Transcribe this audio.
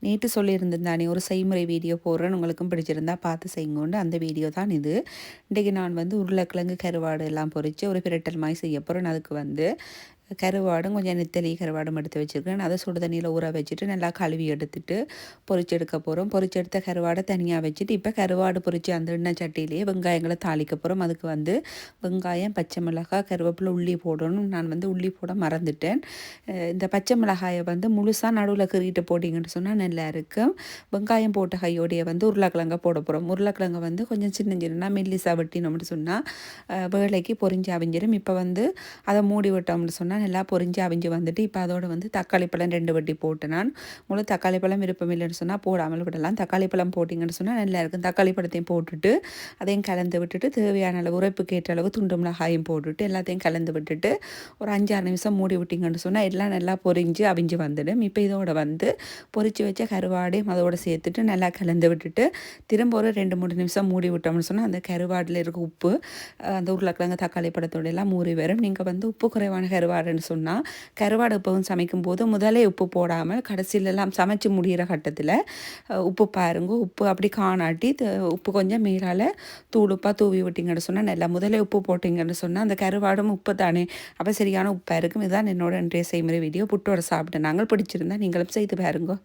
நேற்று சொல்லியிருந்தேன் தானே ஒரு செய்முறை வீடியோ போடுறேன்னு உங்களுக்கும் பிடிச்சிருந்தா பார்த்து செய்யுங்கோண்டு அந்த வீடியோ தான் இது. இன்றைக்கி நான் வந்து உருளைக்கிழங்கு கருவாடு எல்லாம் பொரித்து ஒரு பிரட்டல் மாதிரி செய்ய போகிறேன். அதுக்கு வந்து கருவாடும் கொஞ்சம் நெத்தலி கருவாடும் எடுத்து வச்சுருக்கேன். அதை சுடு தண்ணியில் ஊற வச்சுட்டு நல்லா கழுவி எடுத்துட்டு பொரிச்சு எடுக்க போகிறோம். பொரிச்சு எடுத்த கருவாடை தனியாக வச்சுட்டு இப்போ கருவாடு பொரிச்சு அந்த எண்ணெய் சட்டியிலேயே வெங்காயங்களை தாளிக்க போகிறோம். அதுக்கு வந்து வெங்காயம், பச்சை மிளகாய், கருவேப்பிலை, உள்ளி போடணும். நான் வந்து உள்ளி போட மறந்துட்டேன். இந்த பச்சை மிளகாயை வந்து முழுசாக நடுவில் கீறிட்டு போட்டிங்கன்னு சொன்னால் நல்லா இருக்கும். வெங்காயம் போட்ட கையோடைய வந்து உருளைக்கிழங்க போட போகிறோம். உருளைக்கிழங்க வந்து கொஞ்சம் சின்ன சின்ன மெல்லிசா வெட்டினோம்னு சொன்னால் வேலைக்கு பொரிஞ்சு அவிஞ்சிடும். இப்போ வந்து அதை மூடி விட்டோம்னு சொன்னால் நல்லா பொரிஞ்சு அவிஞ்சு வந்துட்டு இப்போ அதோடு வந்து தக்காளி பழம் 2 வட்டி போட்டு நான் உங்களுக்கு தக்காளி பழம் விருப்பம் இல்லைன்னு சொன்னால் போடாமல் விடலாம். தக்காளி பழம் போட்டிங்கன்னு சொன்னால் நல்லா இருக்கும். தக்காளி பழத்தையும் போட்டுட்டு அதையும் கலந்து விட்டுட்டு தேவையான அளவு உரைப்புக்கு ஏற்ற அளவு துண்டு மிளகாயும் போட்டுட்டு எல்லாத்தையும் கலந்து விட்டுட்டு ஒரு 5-6 நிமிஷம் மூடி விட்டிங்கன்னு சொன்னால் எல்லாம் நல்லா பொரிஞ்சு அவிஞ்சு வந்துடும். இப்போ இதோட வந்து பொரித்து வச்ச கருவாடையும் அதோடு சேர்த்துட்டு நல்லா கலந்து விட்டுட்டு திரும்ப ஒரு 2-3 நிமிஷம் மூடி விட்டோம்னு சொன்னால் அந்த கருவாடில் இருக்க உப்பு அந்த உருளைக்கிழங்கு தக்காளி பழத்தோட எல்லாம் ஊறி வரும். நீங்கள் வந்து உப்பு குறைவான கருவாடுன்னு சொன்னால் கருவாடு எப்பவும் சமைக்கும் போது முதலே உப்பு போடாமல் கடைசியிலலாம் சமைச்சு முடிகிற கட்டத்தில் உப்பு பாருங்க, உப்பு அப்படி காணாட்டி உப்பு கொஞ்சம் மேலால் தூளுப்பாக தூவி விட்டிங்கன்னு சொன்னால் நல்லா முதலே உப்பு போட்டிங்கன்னு சொன்னால் அந்த கருவாடும் உப்பு தானே, அப்போ சரியான உப்பாக இருக்கும். இதுதான் என்னோட இன்றைய செய்முறை வீடியோ. புட்டோட சாப்பிட்டு நாங்கள் பிடிச்சிருந்தா நீங்களும் செய்து பாருங்க.